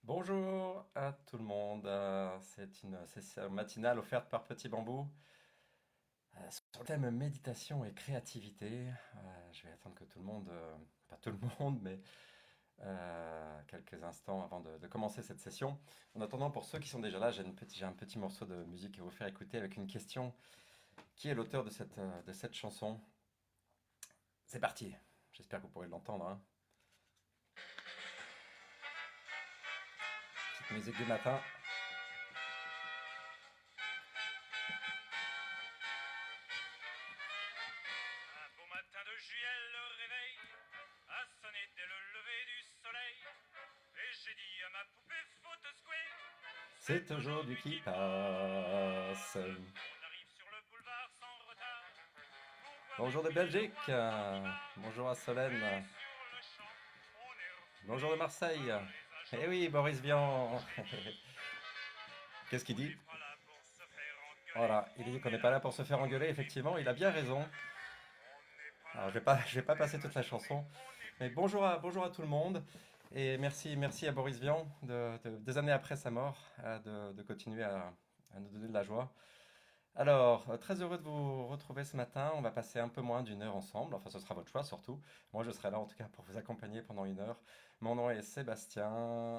Bonjour à tout le monde. C'est une session matinale offerte par Petit Bambou sur le thème méditation et créativité. Je vais attendre que tout le monde, pas tout le monde, mais quelques instants avant de commencer cette session. En attendant, pour ceux qui sont déjà là, j'ai un petit morceau de musique à vous faire écouter avec une question. Qui est l'auteur de cette chanson? C'est parti. J'espère que vous pourrez l'entendre, hein. Petite musique du matin. Un beau matin de juillet, le réveil a sonné dès le lever du soleil. Et j'ai dit à ma poupée, faut te secouer. C'est C'est aujourd'hui aujourd'hui qui qui passe. passe. On arrive sur le boulevard sans retard pour voir Bonjour de défiler le Belgique. roi Barbivard. Bonjour à Et Solène. sur le champ, on est refoulé Bonjour de Marseille. par les Eh agents. oui, Boris Alors Vian. j'ai dit, Qu'est-ce qu'il on n'est dit? pas là pour se faire engueuler, Voilà, il dit qu'on on n'est est pas là là pour pour se faire engueuler. Effectivement, il a bien raison. On n'est pas Alors, là pour je vais se pas faire passer toute la adorer, chanson, on est mais venu pour bonjour à tout le monde. Et merci à Boris Vian des années après sa mort, de continuer à nous donner de la joie. Alors, très heureux de vous retrouver ce matin. On va passer un peu moins d'une heure ensemble. Enfin, ce sera votre choix surtout. Moi, je serai là en tout cas pour vous accompagner pendant une heure. Mon nom est Sébastien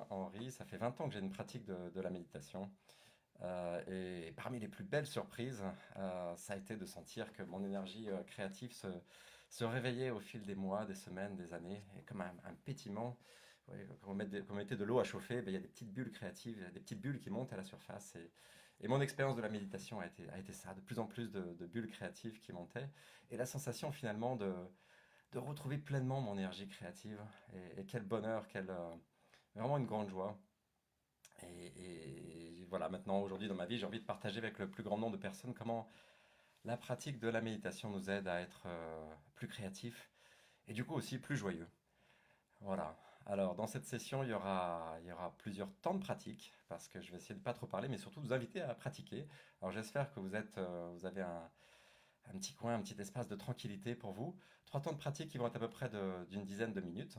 Henry. Ça fait 20 ans que j'ai une pratique de la méditation. Et parmi les plus belles surprises, ça a été de sentir que mon énergie créative se réveillait au fil des mois, des semaines, des années, et comme un pétillement. Ouais, quand on mettait de l'eau à chauffer, ben, il y a des petites bulles créatives, des petites bulles qui montent à la surface. Et mon expérience de la méditation a été ça, de plus en plus de bulles créatives qui montaient. Et la sensation finalement de retrouver pleinement mon énergie créative. Et quel bonheur, vraiment une grande joie. Et voilà, maintenant, aujourd'hui dans ma vie, j'ai envie de partager avec le plus grand nombre de personnes comment la pratique de la méditation nous aide à être plus créatifs et du coup aussi plus joyeux. Voilà. Alors, dans cette session, il y aura plusieurs temps de pratique parce que je vais essayer de pas trop parler, mais surtout de vous inviter à pratiquer. Alors, j'espère que vous avez un petit coin, un petit espace de tranquillité pour vous. Trois temps de pratique qui vont être à peu près d'une dizaine de minutes.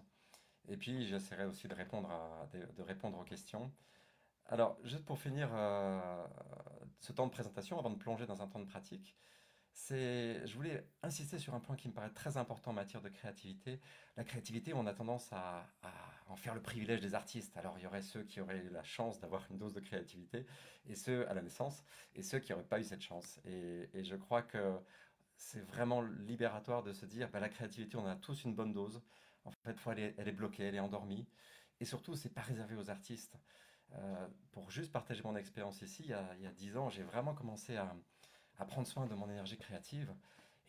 Et puis, j'essaierai aussi de répondre aux questions. Alors, juste pour finir ce temps de présentation, avant de plonger dans un temps de pratique, je voulais insister sur un point qui me paraît très important en matière de créativité. La créativité, on a tendance à en faire le privilège des artistes. Alors, il y aurait ceux qui auraient eu la chance d'avoir une dose de créativité, et ceux à la naissance, et ceux qui n'auraient pas eu cette chance. Et je crois que c'est vraiment libératoire de se dire, bah, la créativité, on a tous une bonne dose. En fait, parfois, elle est bloquée, elle est endormie. Et surtout, c'est pas réservé aux artistes. Pour juste partager mon expérience ici, il y a 10 ans, j'ai vraiment commencé à prendre soin de mon énergie créative.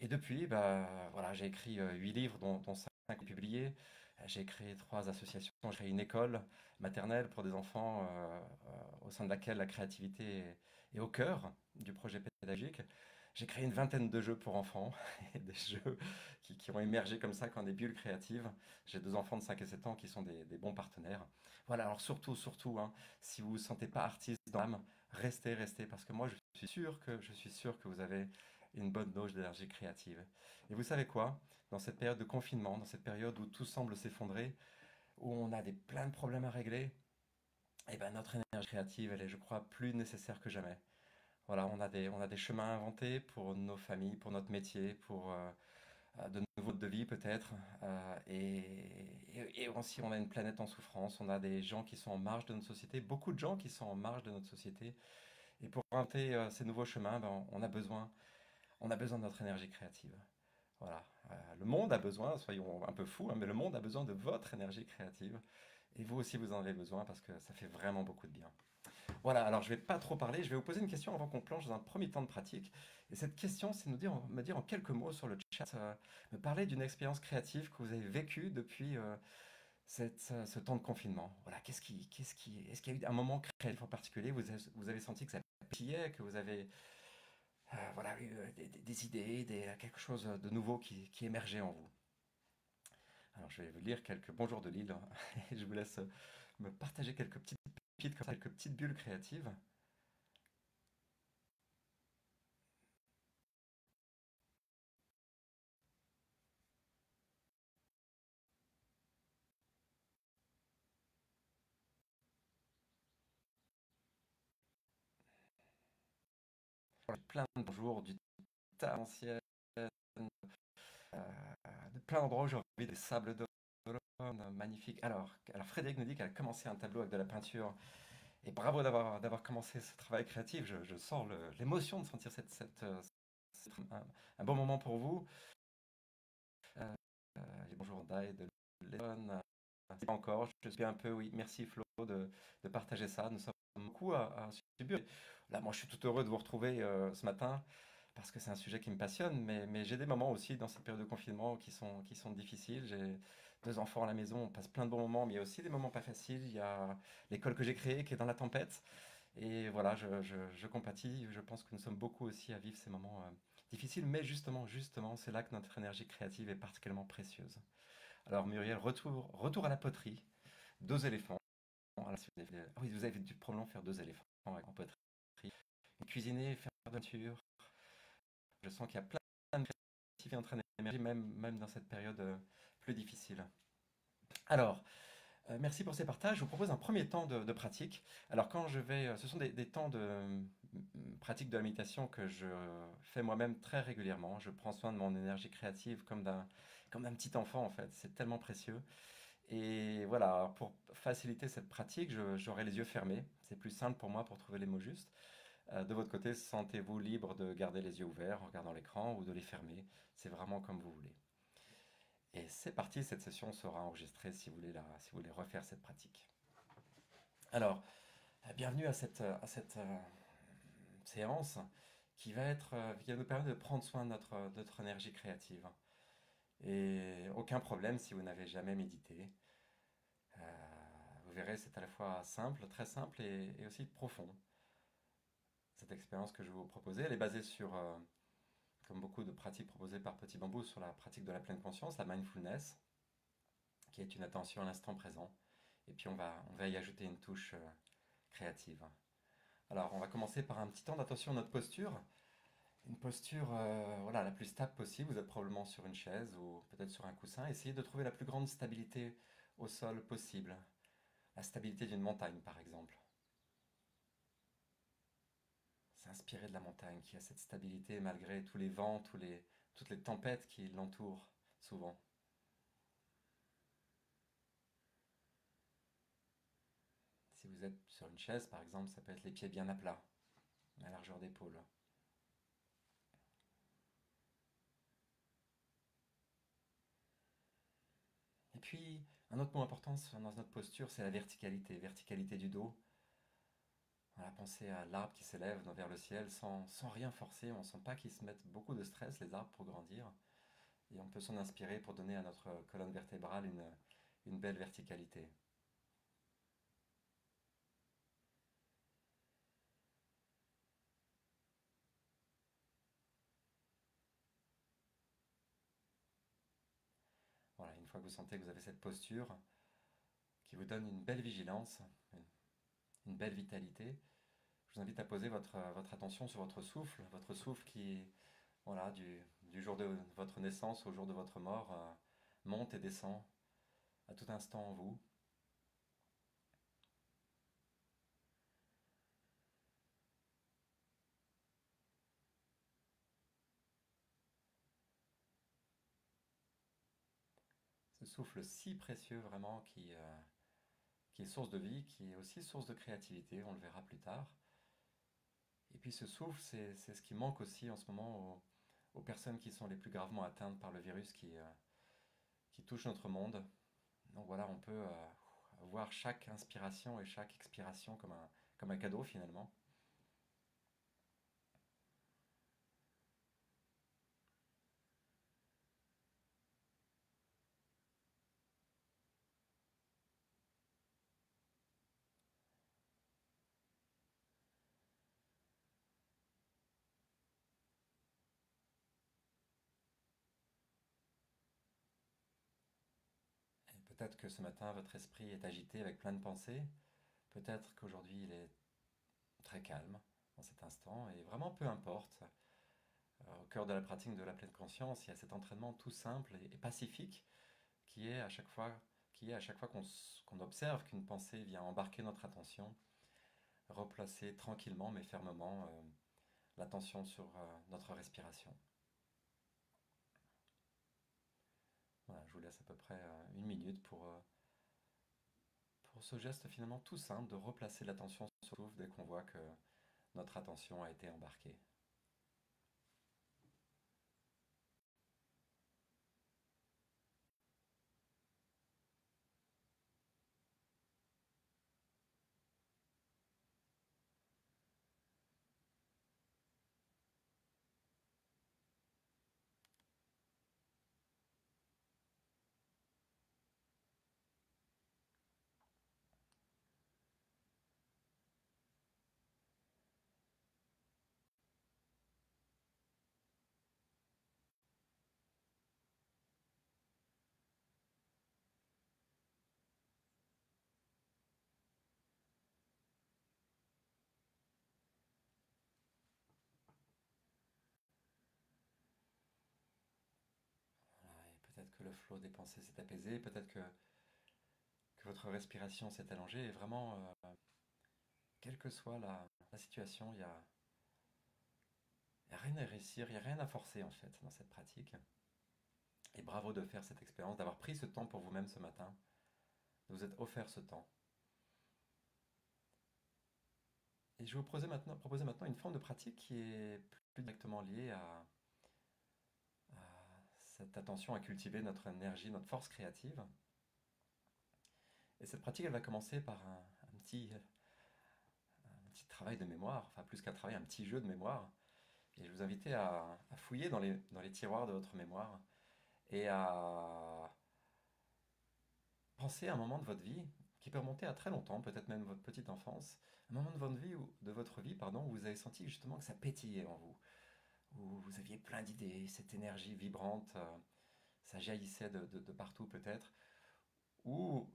Et depuis, bah, voilà, j'ai écrit 8 livres, dont 5 publiés. J'ai créé 3 associations. J'ai créé une école maternelle pour des enfants au sein de laquelle la créativité est au cœur du projet pédagogique. J'ai créé une vingtaine de jeux pour enfants, et des jeux qui ont émergé comme ça, quand des bulles créatives. J'ai 2 enfants de 5 et 7 ans qui sont des bons partenaires. Voilà, alors surtout, hein, si vous ne vous sentez pas artiste dans l'âme, restez, parce que moi je suis sûr que vous avez une bonne dose d'énergie créative. Et vous savez quoi? Dans cette période de confinement, dans cette période où tout semble s'effondrer, où on a plein de problèmes à régler, eh ben notre énergie créative, elle est, je crois, plus nécessaire que jamais. Voilà, on a des chemins à inventer pour nos familles, pour notre métier, pour de nouveaux modes de vie peut-être. Et aussi, on a une planète en souffrance, on a des gens qui sont en marge de notre société, beaucoup de gens qui sont en marge de notre société. Et pour inventer ces nouveaux chemins, ben, on a besoin de notre énergie créative. Voilà. Le monde a besoin, soyons un peu fous, hein, mais le monde a besoin de votre énergie créative. Et vous aussi, vous en avez besoin parce que ça fait vraiment beaucoup de bien. Voilà, alors je vais pas trop parler, je vais vous poser une question avant qu'on plonge dans un premier temps de pratique. Et cette question, c'est me dire en quelques mots sur le chat, me parler d'une expérience créative que vous avez vécue depuis ce temps de confinement. Voilà, est-ce qu'il y a eu un moment créatif en particulier, vous avez senti que ça pétillait, que vous avez voilà, eu des idées, quelque chose de nouveau qui émergeait en vous. Alors je vais vous lire quelques bonjours de Lille, hein, et je vous laisse me partager quelques petites pépites, comme ça, quelques petites bulles créatives. plein de jours, du temps ancien, de plein d'endroits où j'ai envie des sables d'Olonne, magnifique. Alors Frédéric nous dit qu'elle a commencé un tableau avec de la peinture. Et bravo d'avoir commencé ce travail créatif. Je sens l'émotion de sentir un bon moment pour vous. Bonjour Dai de Léon. Encore, je suis un peu, oui, merci Flo de partager ça. Nous sommes beaucoup à subir. Là, moi, je suis tout heureux de vous retrouver ce matin parce que c'est un sujet qui me passionne, mais j'ai des moments aussi dans cette période de confinement qui sont difficiles. J'ai deux enfants à la maison, on passe plein de bons moments, mais il y a aussi des moments pas faciles. Il y a l'école que j'ai créée qui est dans la tempête. Et voilà, je compatis. Je pense que nous sommes beaucoup aussi à vivre ces moments difficiles, mais justement, c'est là que notre énergie créative est particulièrement précieuse. Alors Muriel, retour à la poterie, deux éléphants. Alors, si vous avez, ah oui, vous avez dû probablement faire deux éléphants en poterie. Cuisiner, faire de la nature. Je sens qu'il y a plein de créativité en train d'émerger, même dans cette période plus difficile. Alors, merci pour ces partages. Je vous propose un premier temps de pratique. Alors, ce sont des temps de pratique de la méditation que je fais moi-même très régulièrement. Je prends soin de mon énergie créative comme d'un petit enfant, en fait. C'est tellement précieux. Et voilà, pour faciliter cette pratique, j'aurai les yeux fermés. C'est plus simple pour moi pour trouver les mots justes. De votre côté, sentez-vous libre de garder les yeux ouverts en regardant l'écran ou de les fermer. C'est vraiment comme vous voulez. Et c'est parti, cette session sera enregistrée si vous voulez refaire cette pratique. Alors, bienvenue à cette séance qui va nous permettre de prendre soin de notre énergie créative. Et aucun problème si vous n'avez jamais médité. Vous verrez, c'est à la fois simple, très simple et aussi profond. Cette expérience que je vais vous proposer, elle est basée sur, comme beaucoup de pratiques proposées par Petit Bambou, sur la pratique de la pleine conscience, la mindfulness, qui est une attention à l'instant présent. Et puis on va y ajouter une touche créative. Alors on va commencer par un petit temps d'attention à notre posture. Une posture voilà, la plus stable possible. Vous êtes probablement sur une chaise ou peut-être sur un coussin. Essayez de trouver la plus grande stabilité au sol possible. La stabilité d'une montagne par exemple. S'inspirer de la montagne qui a cette stabilité malgré tous les vents, toutes les tempêtes qui l'entourent souvent. Si vous êtes sur une chaise, par exemple, ça peut être les pieds bien à plat, à largeur d'épaule. Et puis, un autre mot important dans notre posture, c'est la verticalité. Verticalité du dos. Voilà, pensez à l'arbre qui s'élève vers le ciel sans rien forcer. On ne sent pas qu'ils se mettent beaucoup de stress, les arbres, pour grandir. Et on peut s'en inspirer pour donner à notre colonne vertébrale une belle verticalité. Voilà, une fois que vous sentez que vous avez cette posture qui vous donne une belle vigilance, une belle vitalité, je vous invite à poser votre attention sur votre souffle qui, voilà, du jour de votre naissance au jour de votre mort, monte et descend à tout instant en vous. Ce souffle si précieux vraiment qui est source de vie, qui est aussi source de créativité, on le verra plus tard. Et puis ce souffle, c'est ce qui manque aussi en ce moment aux personnes qui sont les plus gravement atteintes par le virus qui touche notre monde. Donc voilà, on peut voir chaque inspiration et chaque expiration comme un cadeau finalement. Et peut-être que ce matin, votre esprit est agité avec plein de pensées. Peut-être qu'aujourd'hui, il est très calme dans cet instant. Et vraiment, peu importe. Au cœur de la pratique de la pleine conscience, il y a cet entraînement tout simple et pacifique qui est à chaque fois, qu'on observe qu'une pensée vient embarquer notre attention, replacer tranquillement mais fermement l'attention sur notre respiration. Voilà, je vous laisse à peu près 1 minute pour ce geste finalement tout simple de replacer l'attention sur le souffle dès qu'on voit que notre attention a été embarquée. Voilà, et peut-être que le flot des pensées s'est apaisé, peut-être que votre respiration s'est allongée, et vraiment, quelle que soit la situation, y a rien à réussir, il n'y a rien à forcer en fait dans cette pratique. Et bravo de faire cette expérience, d'avoir pris ce temps pour vous-même ce matin, de vous être offert ce temps. Et je vais vous proposer maintenant une forme de pratique qui est plus directement liée à cette attention à cultiver notre énergie, notre force créative. Et cette pratique, elle va commencer par un petit travail de mémoire, enfin plus qu'un travail, un petit jeu de mémoire. Et je vous invite à fouiller dans les tiroirs de votre mémoire et à penser à un moment de votre vie qui peut remonter à très longtemps, peut-être même votre petite enfance, un moment de votre vie, pardon, où vous avez senti justement que ça pétillait en vous, où vous aviez plein d'idées, cette énergie vibrante, ça jaillissait de partout peut-être, ou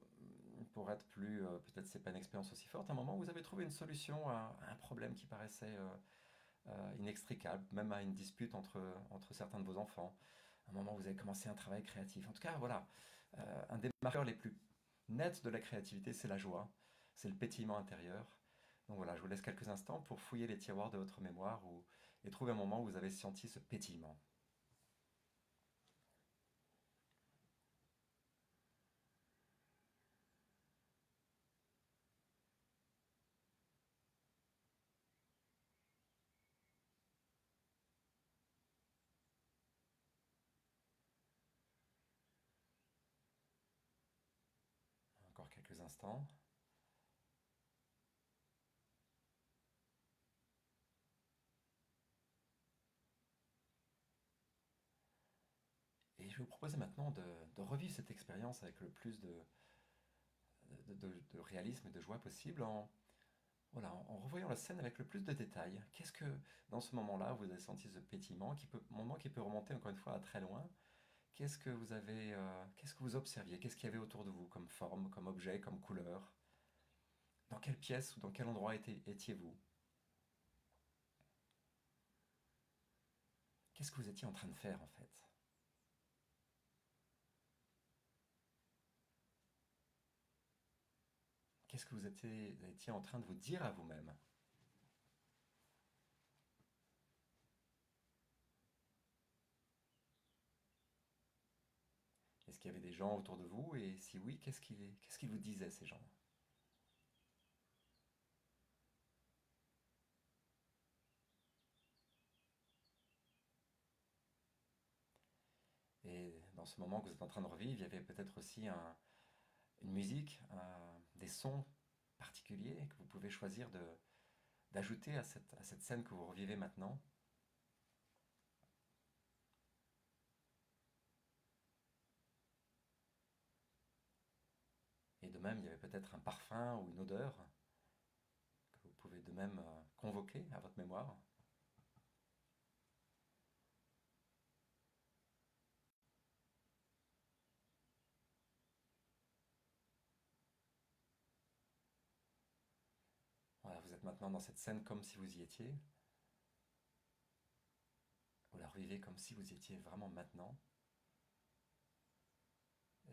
pour être plus, peut-être c'est pas une expérience aussi forte, un moment où vous avez trouvé une solution à un problème qui paraissait inextricable, même à une dispute entre certains de vos enfants, un moment où vous avez commencé un travail créatif. En tout cas, voilà, un des marqueurs les plus nets de la créativité, c'est la joie, c'est le pétillement intérieur. Donc voilà, je vous laisse quelques instants pour fouiller les tiroirs de votre mémoire et trouver un moment où vous avez senti ce pétillement. Encore quelques instants. Et je vais vous proposer maintenant de revivre cette expérience avec le plus de réalisme et de joie possible voilà, en revoyant la scène avec le plus de détails. Qu'est-ce que, dans ce moment-là, vous avez senti ce pétillement, moment qui peut remonter encore une fois à très loin. Qu'est-ce que vous observiez? Qu'est-ce qu'il y avait autour de vous comme forme, comme objet, comme couleur? Dans quelle pièce ou dans quel endroit étiez-vous? Qu'est-ce que vous étiez en train de faire en fait? Qu'est-ce que étiez en train de vous dire à vous-même? Est-ce qu'il y avait des gens autour de vous? Et si oui, qu'est-ce qu'ils vous disaient ces gens? Et dans ce moment que vous êtes en train de revivre, il y avait peut-être aussi une musique, des sons particuliers que vous pouvez choisir d'ajouter à cette scène que vous revivez maintenant. Et de même, il y avait peut-être un parfum ou une odeur que vous pouvez de même convoquer à votre mémoire. Voilà, vous êtes maintenant dans cette scène comme si vous y étiez. Vous la revivez comme si vous y étiez vraiment maintenant.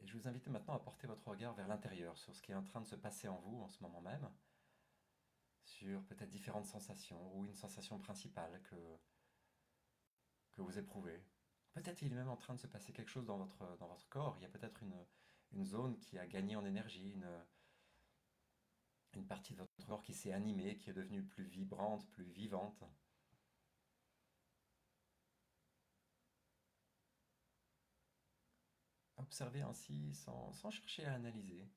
Et je vous invite maintenant à porter votre regard vers l'intérieur, sur ce qui est en train de se passer en vous en ce moment même, sur peut-être différentes sensations ou une sensation principale que vous éprouvez. Peut-être il est même en train de se passer quelque chose dans votre corps. Il y a peut-être une zone qui a gagné en énergie, une partie de votre corps qui s'est animée, qui est devenue plus vibrante, plus vivante. Observez ainsi sans chercher à analyser.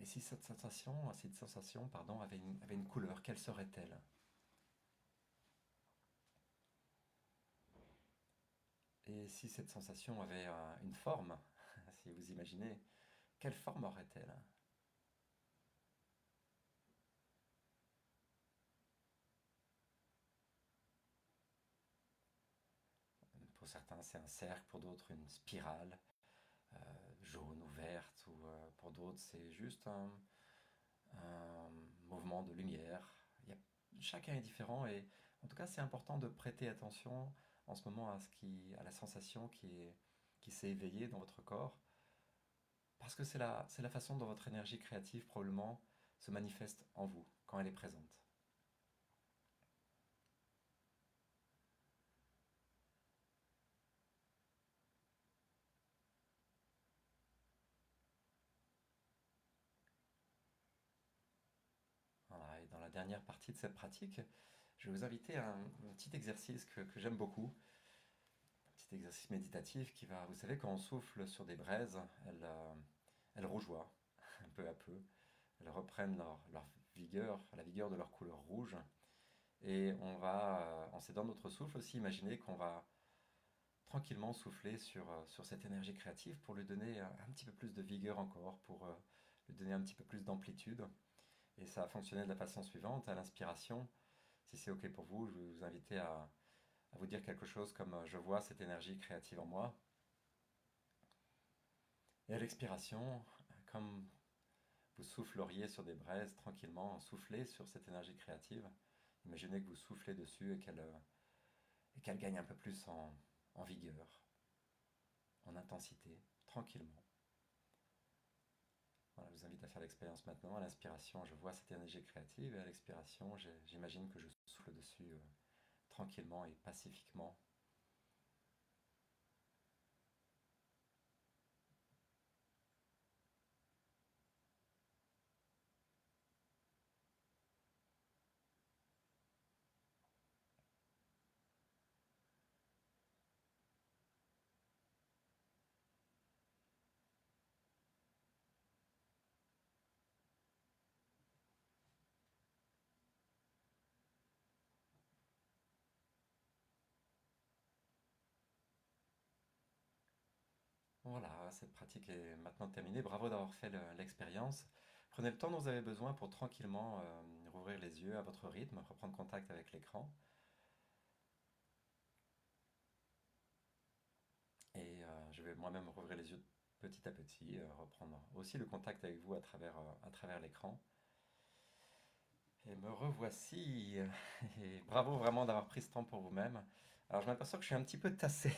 Et si cette sensation, pardon, avait une couleur, quelle serait-elle? Et si cette sensation avait une forme, si vous imaginez, quelle forme aurait-elle? Pour certains, c'est un cercle, pour d'autres, une spirale, jaune ou verte, ou pour d'autres, c'est juste un mouvement de lumière. Il y a- Chacun est différent et en tout cas, c'est important de prêter attention en ce moment à la sensation qui s'est éveillée dans votre corps parce que c'est la façon dont votre énergie créative probablement se manifeste en vous quand elle est présente. Voilà, et dans la dernière partie de cette pratique, je vais vous inviter à un petit exercice que j'aime beaucoup, un petit exercice méditatif qui va, vous savez, quand on souffle sur des braises, elles rougeoient peu à peu. Elles reprennent leur vigueur, la vigueur de leur couleur rouge. Et on va, en s'aidant de notre souffle aussi, imaginer qu'on va tranquillement souffler sur cette énergie créative pour lui donner un petit peu plus de vigueur encore, pour lui donner un petit peu plus d'amplitude. Et ça a fonctionné de la façon suivante. À l'inspiration, si c'est OK pour vous, je vais vous inviter à vous dire quelque chose comme je vois cette énergie créative en moi. Et à l'expiration, comme vous souffleriez sur des braises tranquillement, soufflez sur cette énergie créative. Imaginez que vous soufflez dessus et qu'elle gagne un peu plus en vigueur, en intensité, tranquillement. Voilà, je vous invite à faire l'expérience maintenant. À l'inspiration, je vois cette énergie créative et à l'expiration, j'imagine que je souffle dessus tranquillement et pacifiquement. Voilà, cette pratique est maintenant terminée. Bravo d'avoir fait l'expérience. Prenez le temps dont vous avez besoin pour tranquillement rouvrir les yeux à votre rythme, reprendre contact avec l'écran. Et je vais moi-même rouvrir les yeux petit à petit, reprendre aussi le contact avec vous à travers l'écran. Et me revoici. Et bravo vraiment d'avoir pris ce temps pour vous-même. Alors je m'aperçois que je suis un petit peu tassé.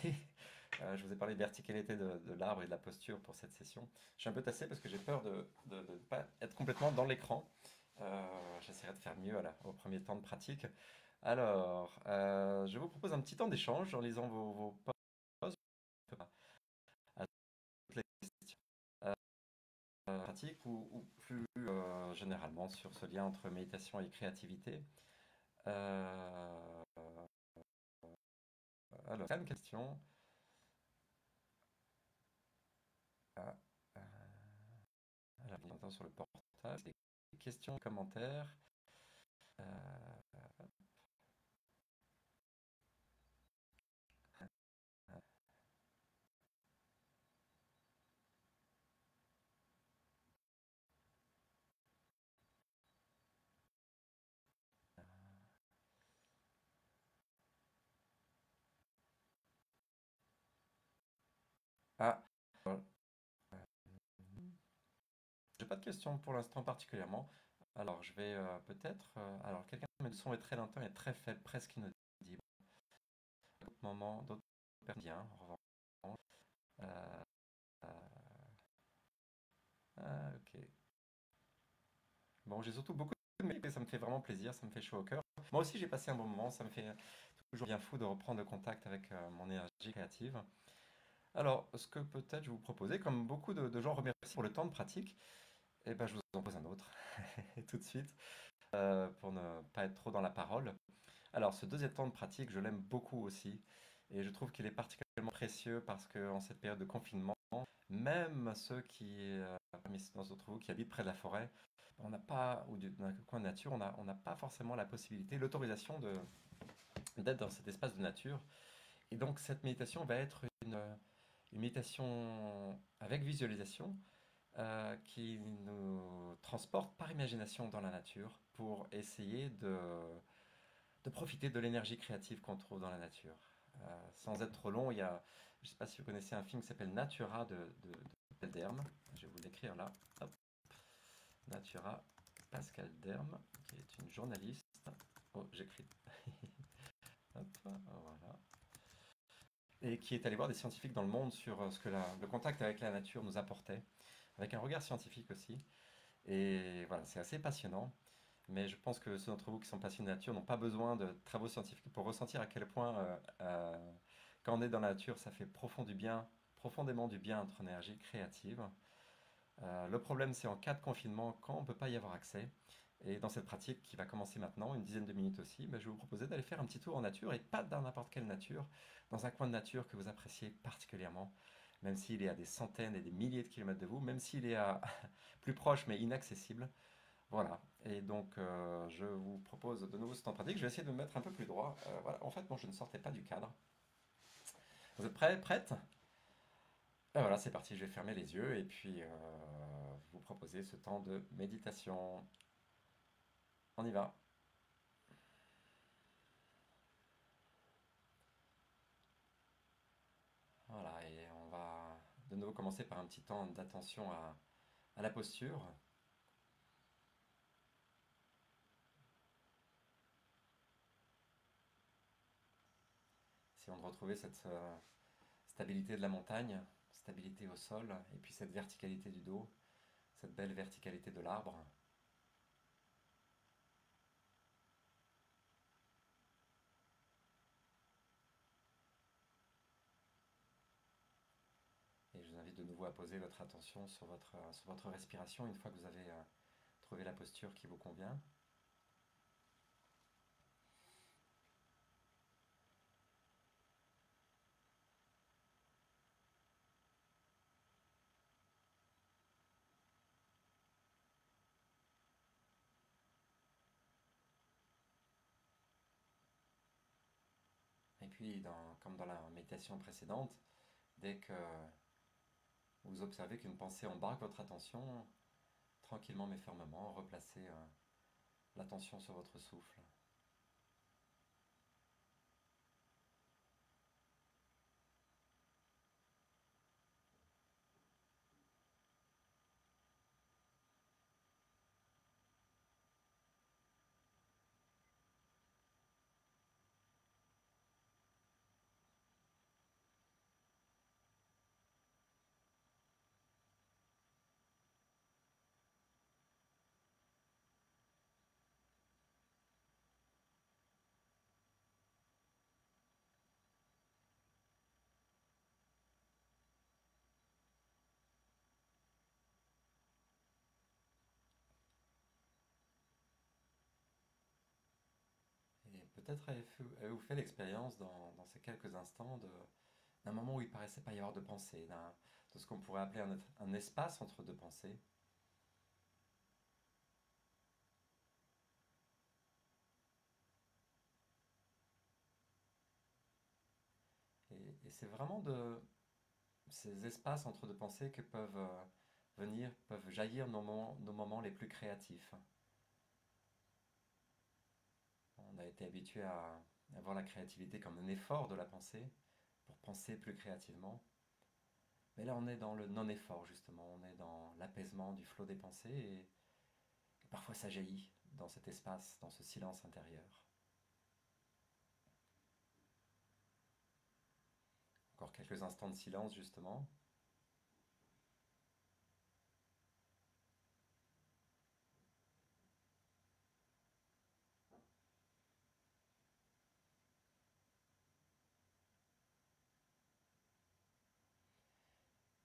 Je vous ai parlé de verticalité de l'arbre et de la posture pour cette session. Je suis un peu tassé parce que j'ai peur de ne pas être complètement dans l'écran. J'essaierai de faire mieux au premier temps de pratique. Alors, je vous propose un petit temps d'échange en lisant vos posts à toutes les questions pratiques ou plus généralement sur ce lien entre méditation et créativité. Euh, alors, une question. Ah, alors, attends, sur le portable, des questions, commentaires. Euh, ah, euh, j'ai pas de questions pour l'instant particulièrement. Alors, je vais peut-être. Alors, quelqu'un me dit le son est très longtemps et très faible, presque inaudible. D'autres moments, d'autres bien, en revanche. Euh, ok. Bon, j'ai surtout beaucoup de et ça me fait vraiment plaisir, ça me fait chaud au cœur. Moi aussi, j'ai passé un bon moment, ça me fait toujours bien fou de reprendre contact avec mon énergie créative. Alors, ce que peut-être je vais vous proposer, comme beaucoup de gens remercient pour le temps de pratique, eh ben, je vous en pose un autre tout de suite pour ne pas être trop dans la parole. Alors, ce deuxième temps de pratique, je l'aime beaucoup aussi et je trouve qu'il est particulièrement précieux parce qu'en cette période de confinement, même ceux parmi d'entre vous qui habitent près de la forêt, on n'a pas, ou d'un coin de nature, on n'a pas forcément la possibilité, l'autorisation d'être dans cet espace de nature. Et donc, cette méditation va être une méditation avec visualisation qui nous transporte par imagination dans la nature pour essayer de profiter de l'énergie créative qu'on trouve dans la nature. Sans être trop long, je ne sais pas si vous connaissez un film qui s'appelle Natura de Pascal Derme. Je vais vous l'écrire là. Hop. Natura, Pascal Derme, qui est une journaliste. Oh, j'écris. Hop, voilà. Et qui est allé voir des scientifiques dans le monde sur ce que le contact avec la nature nous apportait, avec un regard scientifique aussi. Et voilà, c'est assez passionnant. Mais je pense que ceux d'entre vous qui sont passionnés de nature n'ont pas besoin de travaux scientifiques pour ressentir à quel point, quand on est dans la nature, ça fait profondément du bien à notre énergie créative. Le problème, c'est en cas de confinement, quand on ne peut pas y avoir accès. Et dans cette pratique qui va commencer maintenant, une dizaine de minutes aussi, ben, je vais vous proposer d'aller faire un petit tour en nature, et pas dans n'importe quelle nature, dans un coin de nature que vous appréciez particulièrement, même s'il est à des centaines et des milliers de kilomètres de vous, même s'il est plus proche mais inaccessible. Voilà, et donc je vous propose de nouveau ce temps pratique. Je vais essayer de me mettre un peu plus droit. Voilà. En fait, moi je ne sortais pas du cadre. Vous êtes prêts? Prête? Ben voilà, c'est parti, je vais fermer les yeux et puis vous proposer ce temps de méditation. On y va. Voilà, et on va de nouveau commencer par un petit temps d'attention à la posture. Essayons de retrouver cette stabilité de la montagne, stabilité au sol, et puis cette verticalité du dos, cette belle verticalité de l'arbre. Et je vous invite de nouveau à poser votre attention sur votre respiration une fois que vous avez trouvé la posture qui vous convient. Et puis, comme dans la méditation précédente, dès que vous observez qu'une pensée embarque votre attention, tranquillement mais fermement, replacez l'attention sur votre souffle. Et peut-être avez-vous fait l'expérience dans ces quelques instants d'un moment où il paraissait pas y avoir de pensée, de ce qu'on pourrait appeler un espace entre deux pensées. Et c'est vraiment de ces espaces entre deux pensées que peuvent jaillir nos moments les plus créatifs. On a été habitué à voir la créativité comme un effort de la pensée pour penser plus créativement. Mais là, on est dans le non-effort, justement. On est dans l'apaisement du flot des pensées et parfois ça jaillit dans cet espace, dans ce silence intérieur. pour quelques instants de silence justement.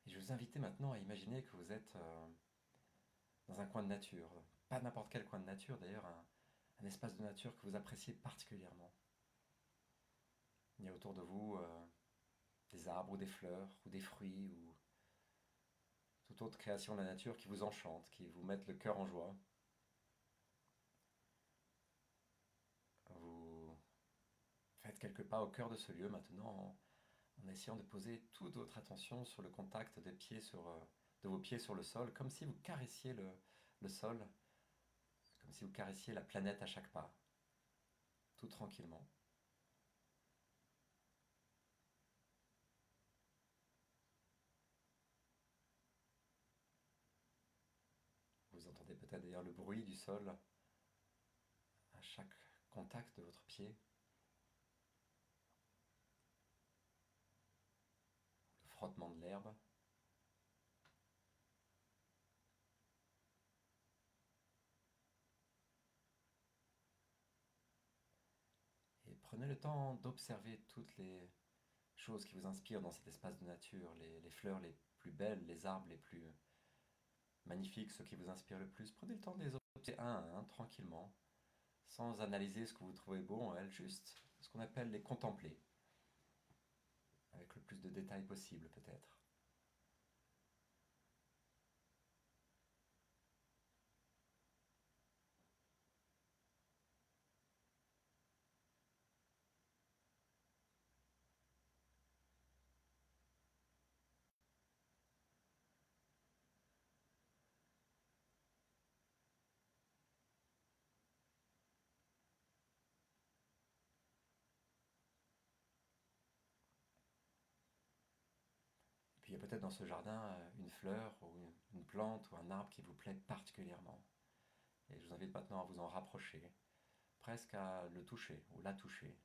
Et je vais vous inviter maintenant à imaginer que vous êtes dans un coin de nature. Pas n'importe quel coin de nature d'ailleurs, un espace de nature que vous appréciez particulièrement. Il y a autour de vous des arbres ou des fleurs ou des fruits ou toute autre création de la nature qui vous enchante, qui vous mettent le cœur en joie. Vous faites quelques pas au cœur de ce lieu maintenant en essayant de poser toute votre attention sur le contact de vos pieds sur le sol, comme si vous caressiez le sol, comme si vous caressiez la planète à chaque pas, tout tranquillement. Vous entendez peut-être d'ailleurs le bruit du sol à chaque contact de votre pied, le frottement de l'herbe. Et prenez le temps d'observer toutes les choses qui vous inspirent dans cet espace de nature, les fleurs les plus belles, les arbres les plus magnifiques, ceux qui vous inspirent le plus. Prenez le temps de les observer un à un, tranquillement, sans analyser ce que vous trouvez beau en elles, juste ce qu'on appelle les contempler, avec le plus de détails possible peut-être. Et puis il y a peut-être dans ce jardin une fleur ou une plante ou un arbre qui vous plaît particulièrement. Et je vous invite maintenant à vous en rapprocher, presque à le toucher ou la toucher.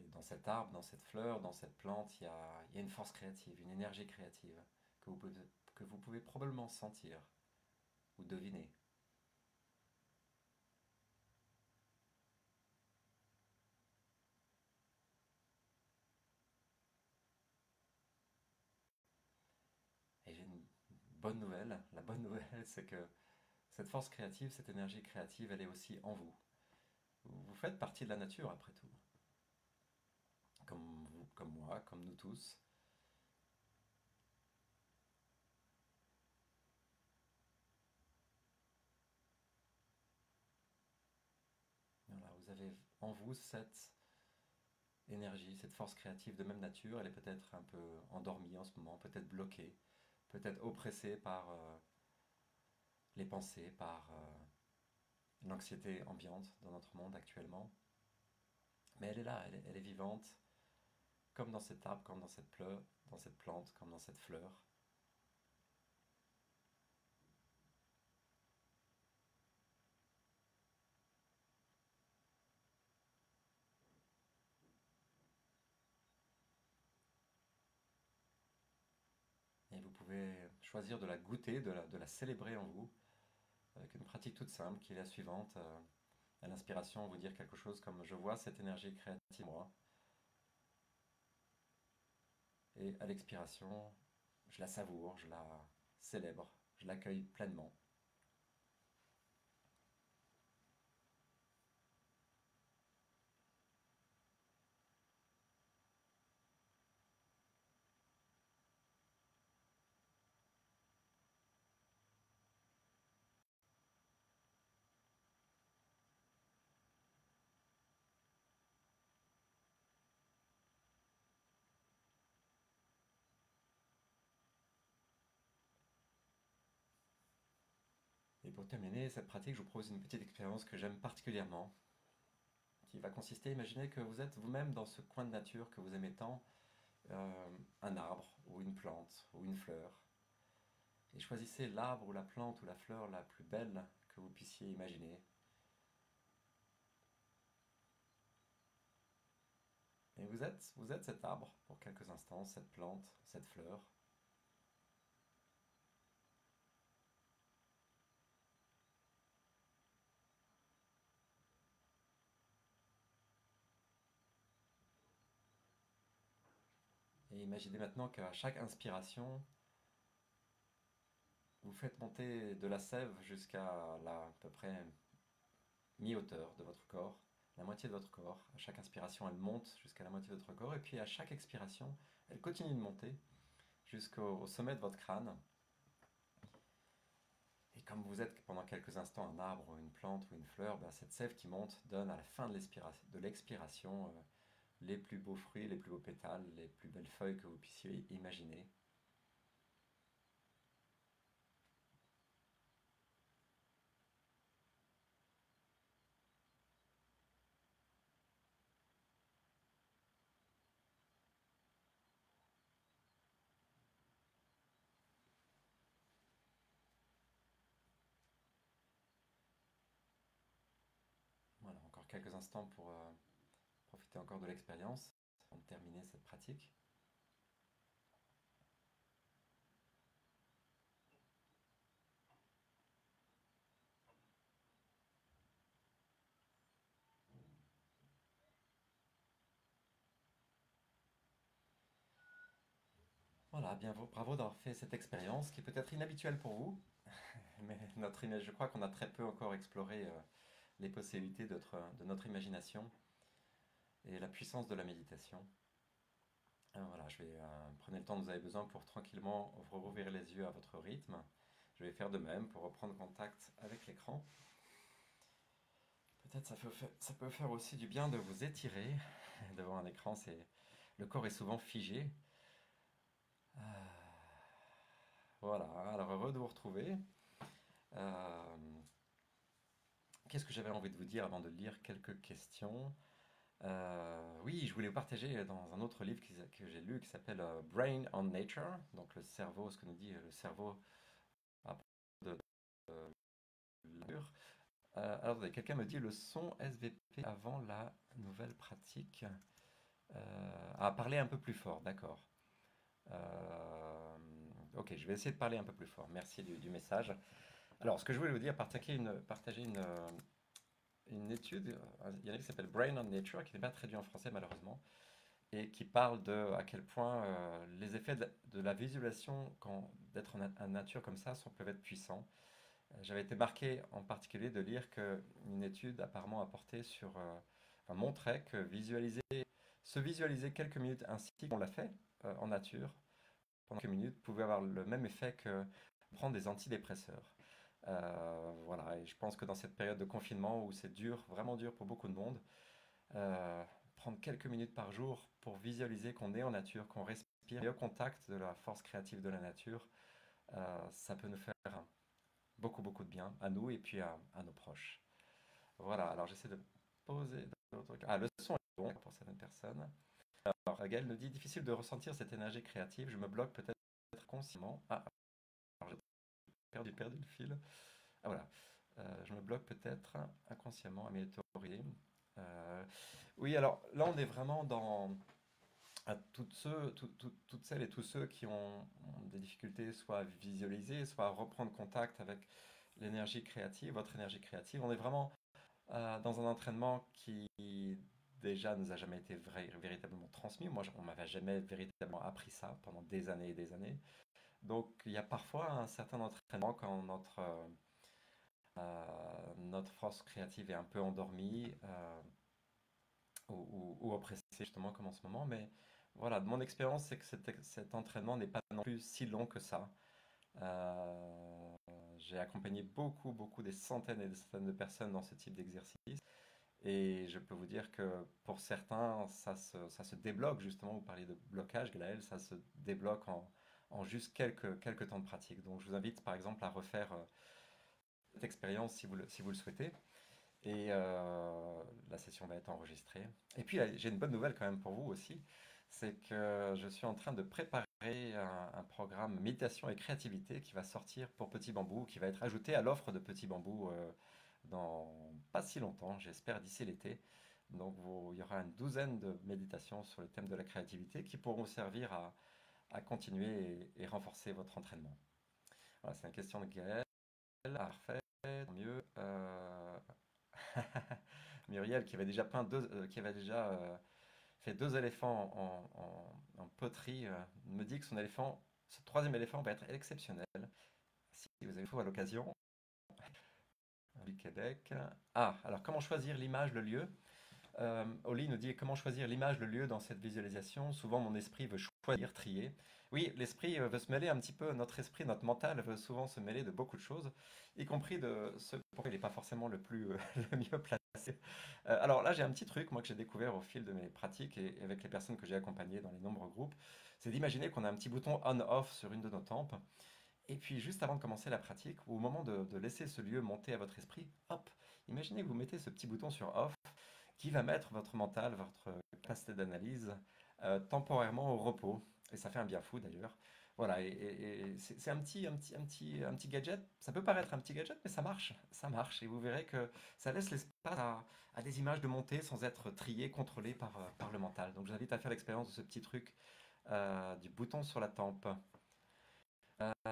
Et dans cet arbre, dans cette fleur, dans cette plante, il y a une force créative, une énergie créative que vous pouvez probablement sentir ou deviner. Et j'ai une bonne nouvelle. La bonne nouvelle, c'est que cette force créative, cette énergie créative, elle est aussi en vous. Vous faites partie de la nature, après tout. Comme vous, comme moi, comme nous tous. Voilà, vous avez en vous cette énergie, cette force créative de même nature. Elle est peut-être un peu endormie en ce moment, peut-être bloquée, peut-être oppressée par les pensées, par l'anxiété ambiante dans notre monde actuellement. Mais elle est là, elle est vivante, comme dans cet arbre, comme dans cette fleur, dans cette plante, comme dans cette fleur. Et vous pouvez choisir de la goûter, de la célébrer en vous, avec une pratique toute simple qui est la suivante. À l'inspiration, vous dire quelque chose comme je vois cette énergie créative en moi. Et à l'expiration, je la savoure, je la célèbre, je l'accueille pleinement. Et pour terminer cette pratique, je vous propose une petite expérience que j'aime particulièrement, qui va consister, imaginez que vous êtes vous-même dans ce coin de nature que vous aimez tant, un arbre ou une plante ou une fleur, et choisissez l'arbre ou la plante ou la fleur la plus belle que vous puissiez imaginer. Et vous êtes cet arbre pour quelques instants, cette plante, cette fleur. Et imaginez maintenant qu'à chaque inspiration, vous faites monter de la sève jusqu'à à peu près mi-hauteur de votre corps, la moitié de votre corps. À chaque inspiration, elle monte jusqu'à la moitié de votre corps, et puis à chaque expiration, elle continue de monter jusqu'au sommet de votre crâne. Et comme vous êtes pendant quelques instants un arbre, une plante ou une fleur, ben, cette sève qui monte donne à la fin de l'expiration les plus beaux fruits, les plus beaux pétales, les plus belles feuilles que vous puissiez imaginer. Voilà, encore quelques instants pour profiter encore de l'expérience avant de terminer cette pratique. Voilà, bien bravo d'avoir fait cette expérience qui peut être inhabituelle pour vous, mais je crois qu'on a très peu encore exploré les possibilités de notre imagination et la puissance de la méditation. Voilà, prenez le temps dont vous avez besoin pour tranquillement rouvrir les yeux à votre rythme. Je vais faire de même pour reprendre contact avec l'écran. Peut-être ça peut faire aussi du bien de vous étirer devant un écran. Le corps est souvent figé. Ah, voilà, alors heureux de vous retrouver. Euh, Qu'est-ce que j'avais envie de vous dire avant de lire quelques questions? Oui, je voulais vous partager dans un autre livre que j'ai lu qui s'appelle Brain on Nature, donc le cerveau, ce que nous dit le cerveau à propos de la nature. Alors, attendez, quelqu'un me dit le son SVP avant la nouvelle pratique. Parler un peu plus fort, d'accord. Ok, je vais essayer de parler un peu plus fort. Merci du message. Alors, ce que je voulais vous dire, partager une étude. Il y en a qui s'appelle Brain on Nature, qui n'est pas traduit en français malheureusement, et qui parle de à quel point les effets de la visualisation, d'être en nature comme ça, peuvent être puissants. J'avais été marqué en particulier de lire qu'une étude apparemment apportée enfin, montrait que se visualiser quelques minutes ainsi qu'on l'a fait en nature, pendant quelques minutes, pouvait avoir le même effet que prendre des antidépresseurs. Voilà, et je pense que dans cette période de confinement où c'est dur, vraiment dur pour beaucoup de monde, euh, prendre quelques minutes par jour pour visualiser qu'on est en nature, qu'on respire, et au contact de la force créative de la nature, ça peut nous faire beaucoup, beaucoup de bien à nous et puis à nos proches. Voilà, alors j'essaie de poser d'autres... Ah, le son est bon pour certaines personnes. Alors, Gaël nous dit, difficile de ressentir cette énergie créative, je me bloque peut-être consciemment. Ah, alors j'ai perdu le fil. Ah voilà, je me bloque peut-être inconsciemment à mes théories. Oui, alors là on est vraiment dans à toutes celles et tous ceux qui ont des difficultés soit à visualiser, soit à reprendre contact avec l'énergie créative, votre énergie créative. On est vraiment dans un entraînement qui déjà nous a jamais été véritablement transmis. Moi, on m'avait jamais véritablement appris ça pendant des années et des années. Donc, il y a parfois un certain entraînement quand notre force créative est un peu endormie ou oppressée, justement, comme en ce moment. Mais voilà, de mon expérience, c'est que cet entraînement n'est pas non plus si long que ça. Euh, j'ai accompagné beaucoup, beaucoup, des centaines et des centaines de personnes dans ce type d'exercice. Et je peux vous dire que pour certains, ça se débloque justement. Vous parliez de blocage, Glaël, ça se débloque en juste quelques temps de pratique. Donc je vous invite par exemple à refaire expérience si vous le souhaitez. Et la session va être enregistrée. Et puis j'ai une bonne nouvelle quand même pour vous aussi, c'est que je suis en train de préparer un programme méditation et créativité qui va sortir pour Petit Bambou, qui va être ajouté à l'offre de Petit Bambou dans pas si longtemps, j'espère d'ici l'été. Donc il y aura une douzaine de méditations sur le thème de la créativité qui pourront servir à continuer et renforcer votre entraînement. Voilà, c'est une question de Gaël. Parfait, tant mieux. Muriel, qui avait déjà qui avait déjà fait deux éléphants en poterie, me dit que ce troisième éléphant va être exceptionnel. Si vous avez à l'occasion, du Québec. Ah, alors comment choisir l'image, le lieu? Oli nous dit comment choisir l'image, le lieu dans cette visualisation. Souvent, mon esprit veut choisir, trier. Oui, l'esprit veut se mêler un petit peu, notre esprit, notre mental veut souvent se mêler de beaucoup de choses, y compris de ce pourquoi il n'est pas forcément le plus le mieux placé. Alors là, j'ai un petit truc, moi, que j'ai découvert au fil de mes pratiques et avec les personnes que j'ai accompagnées dans les nombreux groupes, c'est d'imaginer qu'on a un petit bouton on-off sur une de nos tempes. Et puis, juste avant de commencer la pratique, ou au moment de laisser ce lieu monter à votre esprit, hop, imaginez que vous mettez ce petit bouton sur off qui va mettre votre mental, votre capacité d'analyse temporairement au repos. Et ça fait un bien fou d'ailleurs. Voilà, et c'est un petit gadget. Ça peut paraître un petit gadget, mais ça marche. Ça marche. Et vous verrez que ça laisse l'espace à des images de montée sans être triées, contrôlées par le mental. Donc je vous invite à faire l'expérience de ce petit truc du bouton sur la tempe.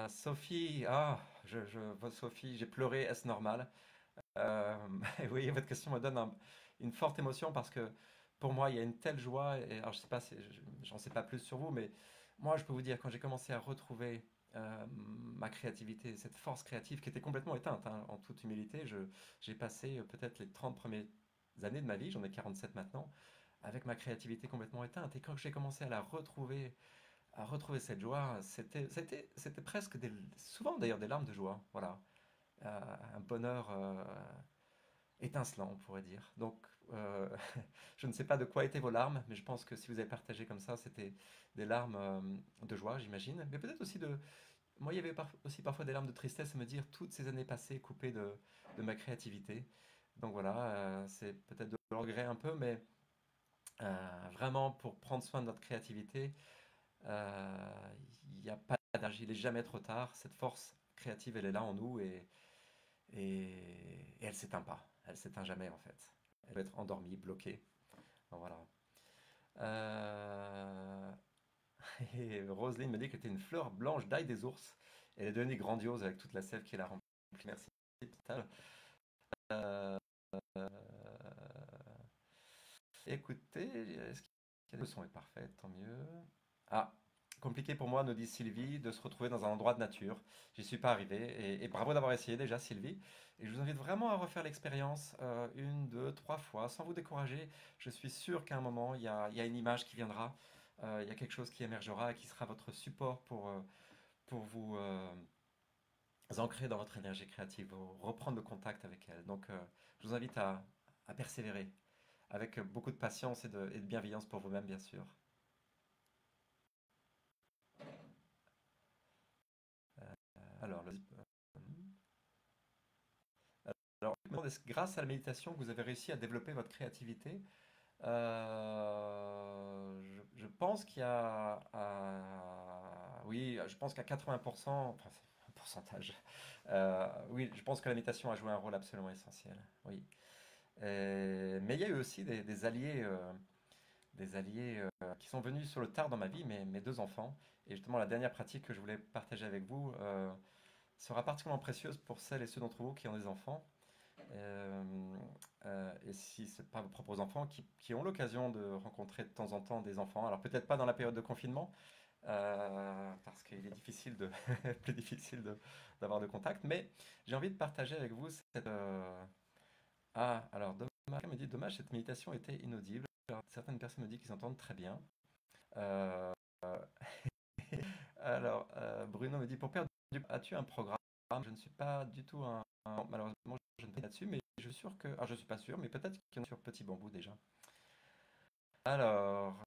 Sophie, Sophie, j'ai pleuré, est-ce normal? Euh, oui, votre question me donne une forte émotion parce que pour moi, il y a une telle joie. Et, alors, je sais pas, j'en sais pas plus sur vous, mais moi, je peux vous dire, quand j'ai commencé à retrouver ma créativité, cette force créative qui était complètement éteinte, hein, en toute humilité, j'ai passé peut-être les 30 premières années de ma vie, j'en ai 47 maintenant, avec ma créativité complètement éteinte. Et quand j'ai commencé à retrouver cette joie, c'était presque souvent d'ailleurs des larmes de joie. Voilà. Un bonheur étincelant, on pourrait dire. Donc, je ne sais pas de quoi étaient vos larmes, mais je pense que si vous avez partagé comme ça, c'était des larmes de joie, j'imagine. Mais peut-être aussi de... Moi, il y avait aussi parfois des larmes de tristesse à me dire toutes ces années passées coupées de ma créativité. Donc voilà, c'est peut-être de le regret un peu, mais vraiment pour prendre soin de notre créativité, il n'y a pas d'âge, il n'est jamais trop tard. Cette force créative, elle est là en nous et elle s'éteint pas. Elle s'éteint jamais en fait. Elle peut être endormie, bloquée. Donc, voilà. Euh, Et Roselyne me dit qu'elle était une fleur blanche d'ail des ours. Elle est devenue grandiose avec toute la sève qui l'a remplie. Merci. Total. Euh, Écoutez, est-ce que le son est parfait? Tant mieux. Ah, compliqué pour moi, nous dit Sylvie, de se retrouver dans un endroit de nature. J'y suis pas arrivé. Et bravo d'avoir essayé déjà, Sylvie. Et je vous invite vraiment à refaire l'expérience une, deux, trois fois, sans vous décourager. Je suis sûr qu'à un moment, il y a une image qui viendra. Il y a quelque chose qui émergera et qui sera votre support pour vous ancrer dans votre énergie créative, reprendre le contact avec elle. Donc, je vous invite à persévérer avec beaucoup de patience et de bienveillance pour vous-même, bien sûr. Alors, alors, est-ce que grâce à la méditation, vous avez réussi à développer votre créativité? Je pense qu'il y a, oui, je pense qu'à 80%, enfin, c'est un pourcentage. Oui, je pense que la méditation a joué un rôle absolument essentiel. Oui. Mais il y a eu aussi des alliés qui sont venus sur le tard dans ma vie, mes deux enfants. Et justement, la dernière pratique que je voulais partager avec vous sera particulièrement précieuse pour celles et ceux d'entre vous qui ont des enfants. Euh, et si ce n'est pas vos propres enfants qui ont l'occasion de rencontrer de temps en temps des enfants, alors peut-être pas dans la période de confinement, parce qu'il est difficile plus difficile d'avoir de contact, mais j'ai envie de partager avec vous cette... Ah, alors dommage, me dit, dommage, cette méditation était inaudible. Alors, certaines personnes me disent qu'ils entendent très bien. Euh, alors, Bruno me dit, pour perdre as-tu un programme? Je ne suis pas du tout malheureusement, je ne peux pas là-dessus, mais je suis sûr que... Ah, je suis pas sûr, mais peut-être qu'il y en a sur Petit Bambou déjà. Alors,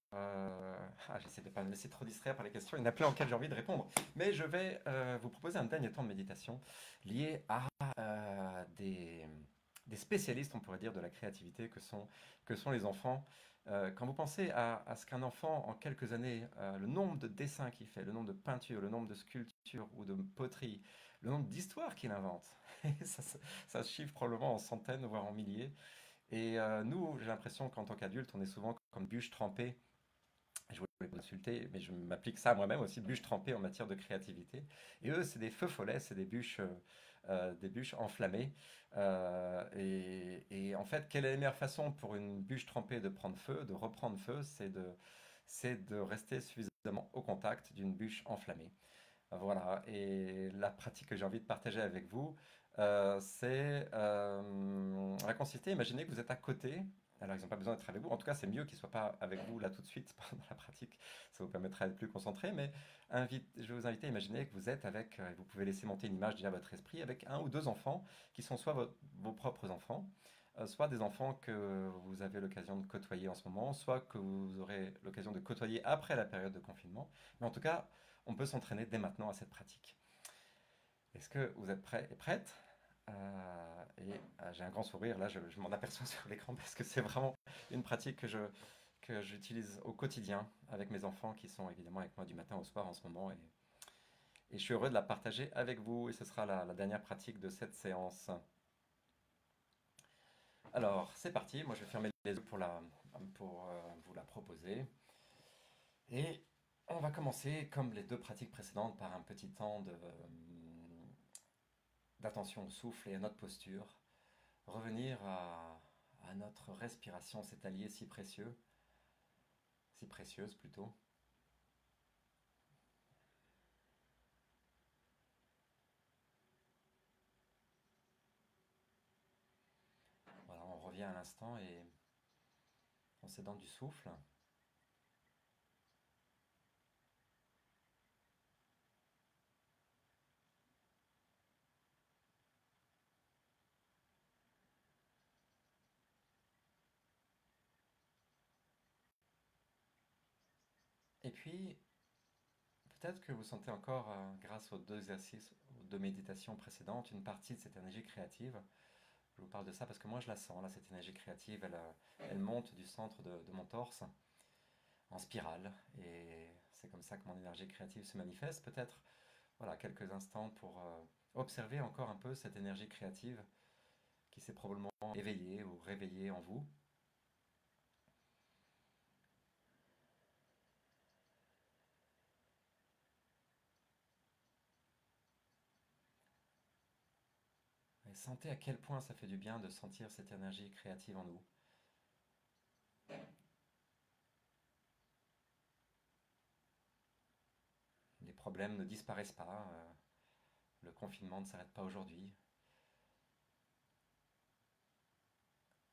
j'essaie de ne pas me laisser trop distraire par les questions. Il y en a plein auxquelles j'ai envie de répondre. Mais je vais vous proposer un dernier temps de méditation lié à des, des spécialistes, on pourrait dire, de la créativité que sont les enfants. Quand vous pensez à ce qu'un enfant, en quelques années, le nombre de dessins qu'il fait, le nombre de peintures, le nombre de sculptures ou de poteries, le nombre d'histoires qu'il invente, ça se chiffre probablement en centaines, voire en milliers. Et nous, j'ai l'impression qu'en tant qu'adulte, on est souvent comme bûche trempée. Je voulais pas insulter, mais je m'applique ça à moi-même aussi, bûche trempée en matière de créativité. Et eux, c'est des feux follets, c'est des bûches enflammées. Et en fait, quelle est la meilleure façon pour une bûche trempée de prendre feu, de reprendre feu, c'est de rester suffisamment au contact d'une bûche enflammée. Voilà, et la pratique que j'ai envie de partager avec vous, va consister, imaginez que vous êtes à côté, alors ils n'ont pas besoin d'être avec vous, en tout cas c'est mieux qu'ils ne soient pas avec vous là tout de suite pendant la pratique, ça vous permettra d'être plus concentré, mais je vais vous inviter à imaginer que vous êtes avec, vous pouvez laisser monter une image déjà à votre esprit, avec un ou deux enfants qui sont soit vos propres enfants, soit des enfants que vous avez l'occasion de côtoyer en ce moment, soit que vous aurez l'occasion de côtoyer après la période de confinement, mais en tout cas, on peut s'entraîner dès maintenant à cette pratique. Est-ce que vous êtes prêts et prêtes? J'ai un grand sourire, là je m'en aperçois sur l'écran parce que c'est vraiment une pratique que j'utilise au quotidien avec mes enfants qui sont évidemment avec moi du matin au soir en ce moment et je suis heureux de la partager avec vous et ce sera la dernière pratique de cette séance. Alors c'est parti, moi je vais fermer les yeux pour vous la proposer. Et on va commencer, comme les deux pratiques précédentes, par un petit temps d'attention au souffle et à notre posture. Revenir à notre respiration, cet allié si précieux, si précieuse plutôt. Voilà, on revient à l'instant et on s'aidant du souffle. Et puis, peut-être que vous sentez encore, grâce aux deux exercices, aux deux méditations précédentes, une partie de cette énergie créative. Je vous parle de ça parce que moi je la sens, là, cette énergie créative, elle monte du centre de mon torse en spirale. Et c'est comme ça que mon énergie créative se manifeste. Peut-être, voilà, quelques instants pour observer encore un peu cette énergie créative qui s'est probablement éveillée ou réveillée en vous. Et sentez à quel point ça fait du bien de sentir cette énergie créative en nous. Les problèmes ne disparaissent pas, le confinement ne s'arrête pas aujourd'hui,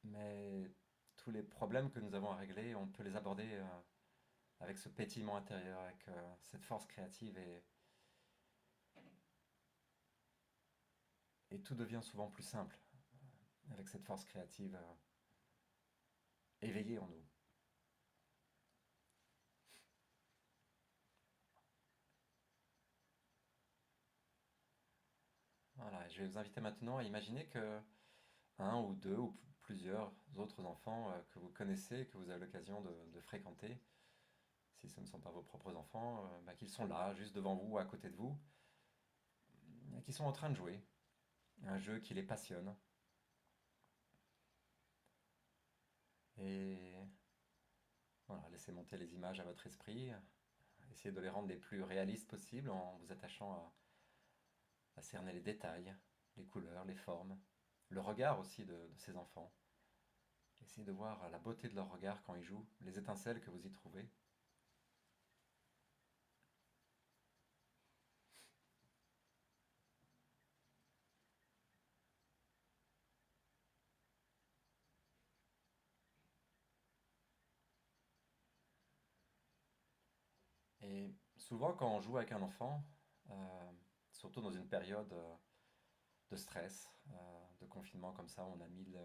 mais tous les problèmes que nous avons à régler, on peut les aborder avec ce pétillement intérieur, avec cette force créative et tout devient souvent plus simple avec cette force créative éveillée en nous. Voilà, je vais vous inviter maintenant à imaginer que un ou deux ou plusieurs autres enfants que vous connaissez, que vous avez l'occasion de fréquenter, si ce ne sont pas vos propres enfants, bah, qu'ils sont là, juste devant vous, à côté de vous, et qu'ils sont en train de jouer, un jeu qui les passionne. Et voilà, laissez monter les images à votre esprit, essayez de les rendre les plus réalistes possibles en vous attachant à cerner les détails, les couleurs, les formes, le regard aussi de ces enfants. Essayez de voir la beauté de leur regard quand ils jouent, les étincelles que vous y trouvez. Et souvent, quand on joue avec un enfant, surtout dans une période de stress, de confinement comme ça, on a mille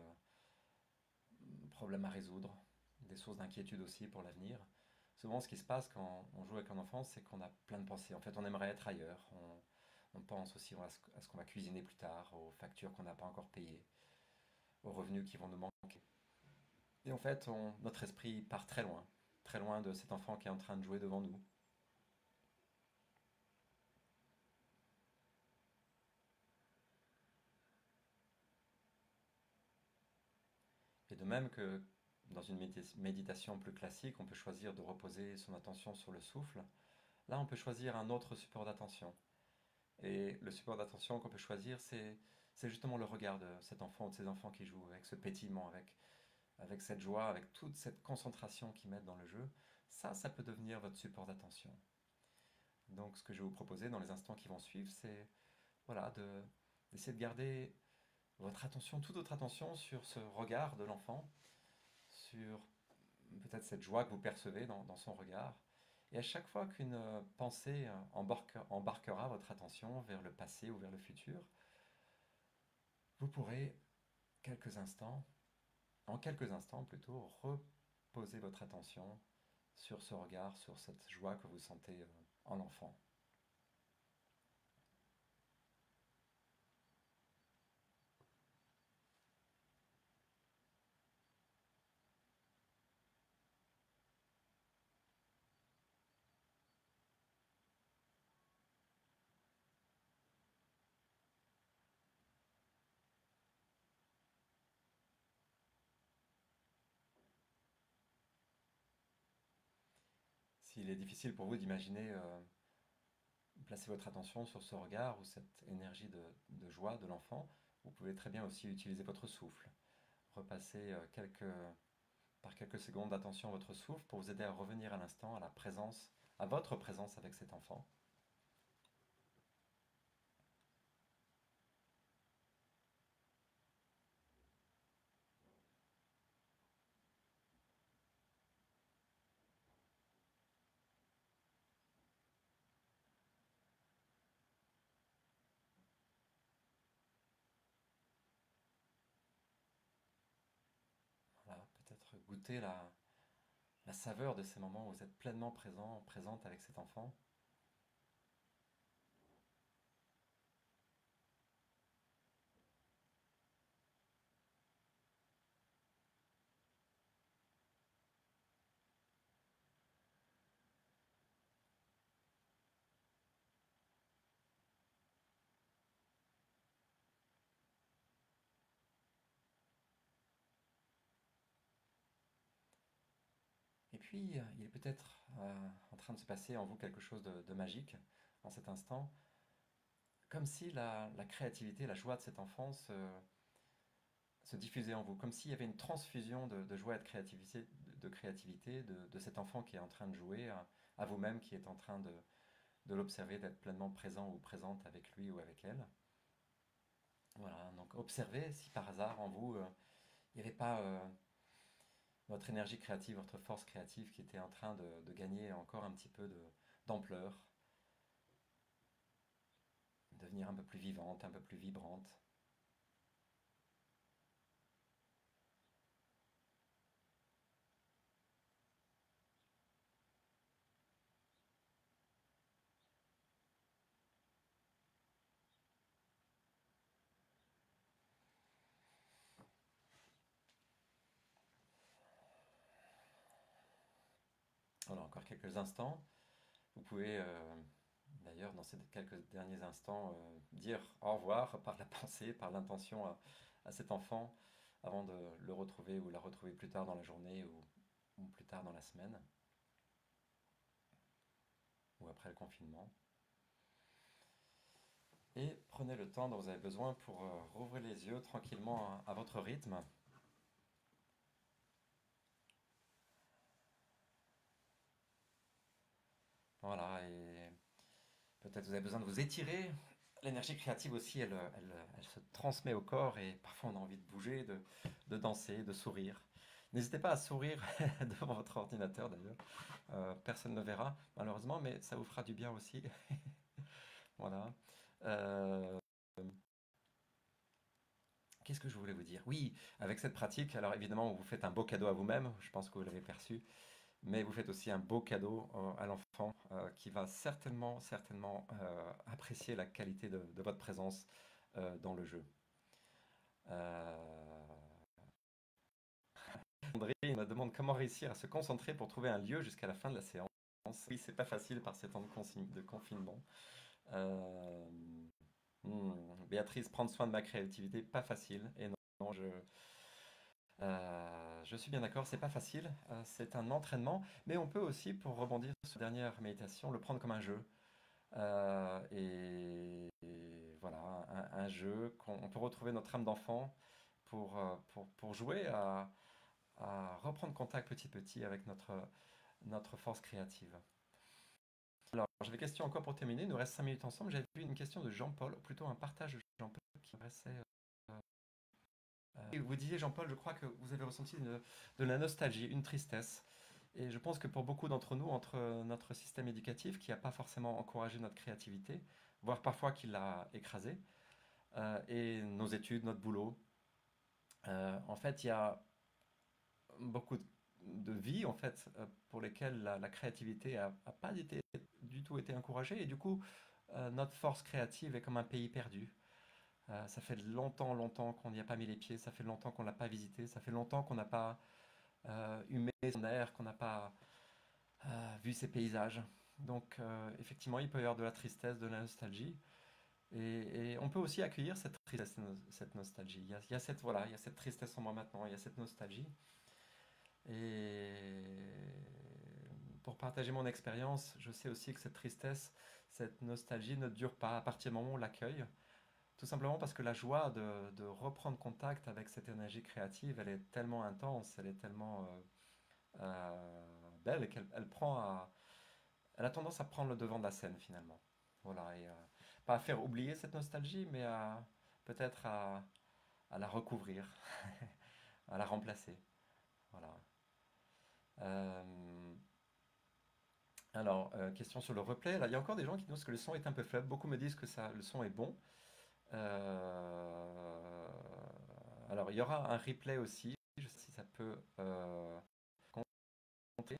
problèmes à résoudre, des sources d'inquiétude aussi pour l'avenir. Souvent, ce qui se passe quand on joue avec un enfant, c'est qu'on a plein de pensées. En fait, on aimerait être ailleurs. On pense aussi à ce qu'on va cuisiner plus tard, aux factures qu'on n'a pas encore payées, aux revenus qui vont nous manquer. Et en fait, notre esprit part très loin de cet enfant qui est en train de jouer devant nous. Et de même que dans une méditation plus classique, on peut choisir de reposer son attention sur le souffle, là on peut choisir un autre support d'attention. Et le support d'attention qu'on peut choisir, c'est justement le regard de cet enfant ou de ces enfants qui jouent, avec ce pétillement, avec cette joie, avec toute cette concentration qu'ils mettent dans le jeu. Ça peut devenir votre support d'attention. Donc ce que je vais vous proposer dans les instants qui vont suivre, c'est voilà, d'essayer de garder votre attention, toute votre attention sur ce regard de l'enfant, sur peut-être cette joie que vous percevez dans son regard. Et à chaque fois qu'une pensée embarquera votre attention vers le passé ou vers le futur, vous pourrez quelques instants, en quelques instants plutôt, reposer votre attention sur ce regard, sur cette joie que vous sentez en l'enfant. S'il est difficile pour vous d'imaginer placer votre attention sur ce regard ou cette énergie de joie de l'enfant, vous pouvez très bien aussi utiliser votre souffle. Repasser par quelques secondes d'attention à votre souffle pour vous aider à revenir à l'instant, à la présence, à votre présence avec cet enfant. Voilà, peut-être goûter la saveur de ces moments où vous êtes pleinement présent, présente avec cet enfant. Et puis, il est peut-être en train de se passer en vous quelque chose de magique en cet instant, comme si la créativité, la joie de cette enfance se diffusait en vous, comme s'il y avait une transfusion de joie et de créativité de cet enfant qui est en train de jouer à vous-même qui est en train de l'observer, d'être pleinement présent ou présente avec lui ou avec elle. Voilà, donc observez si par hasard en vous, il n'y avait pas votre énergie créative, votre force créative qui était en train de gagner encore un petit peu d'ampleur, devenir un peu plus vivante, un peu plus vibrante. Voilà, encore quelques instants. Vous pouvez d'ailleurs dans ces quelques derniers instants dire au revoir par la pensée, par l'intention à cet enfant avant de le retrouver ou la retrouver plus tard dans la journée ou plus tard dans la semaine ou après le confinement. Et prenez le temps dont vous avez besoin pour rouvrir les yeux tranquillement à votre rythme. Voilà, et peut-être vous avez besoin de vous étirer. L'énergie créative aussi, elle se transmet au corps et parfois on a envie de bouger, de danser, de sourire. N'hésitez pas à sourire devant votre ordinateur d'ailleurs. Personne ne verra malheureusement, mais ça vous fera du bien aussi. Voilà. Euh, Qu'est-ce que je voulais vous dire? Oui, avec cette pratique, alors évidemment, vous faites un beau cadeau à vous-même, je pense que vous l'avez perçu, mais vous faites aussi un beau cadeau à l'enfant qui va certainement apprécier la qualité de votre présence dans le jeu. Euh, André me demande comment réussir à se concentrer pour trouver un lieu jusqu'à la fin de la séance. Oui, c'est pas facile par ces temps de confinement. Euh, Béatrice, prendre soin de ma créativité, pas facile. Et non, je suis bien d'accord, c'est pas facile. C'est un entraînement, mais on peut aussi, pour rebondir sur la dernière méditation, le prendre comme un jeu. Et voilà, un jeu qu'on on peut retrouver notre âme d'enfant pour jouer à reprendre contact petit à petit avec notre force créative. Alors, j'avais une question encore pour terminer. Il nous reste 5 minutes ensemble. J'avais vu une question de Jean-Paul, plutôt un partage de Jean-Paul qui m'adressait. Vous disiez, Jean-Paul, je crois que vous avez ressenti de la nostalgie, une tristesse. Et je pense que pour beaucoup d'entre nous, entre notre système éducatif qui n'a pas forcément encouragé notre créativité, voire parfois qui l'a écrasée, et nos études, notre boulot, en fait, il y a beaucoup de vies en fait pour lesquelles la créativité a pas du tout été encouragée et du coup notre force créative est comme un pays perdu. Ça fait longtemps qu'on n'y a pas mis les pieds, ça fait longtemps qu'on l'a pas visité, ça fait longtemps qu'on n'a pas humé son air, qu'on n'a pas vu ses paysages. Donc effectivement, il peut y avoir de la tristesse, de la nostalgie, et on peut aussi accueillir cette tristesse, cette nostalgie. Il y a cette voilà, il y a cette tristesse en moi maintenant, il y a cette nostalgie. Et pour partager mon expérience, je sais aussi que cette tristesse, cette nostalgie ne dure pas à partir du moment où on l'accueille. Tout simplement parce que la joie de reprendre contact avec cette énergie créative, elle est tellement intense, elle est tellement belle qu'elle elle a tendance à prendre le devant de la scène finalement. Voilà, et pas à faire oublier cette nostalgie, mais peut-être à la recouvrir, à la remplacer. Voilà. Euh, Alors, question sur le replay. Là, il y a encore des gens qui disent que le son est un peu faible. Beaucoup me disent que le son est bon. Euh, alors, il y aura un replay aussi. Je sais pas si ça peut compter.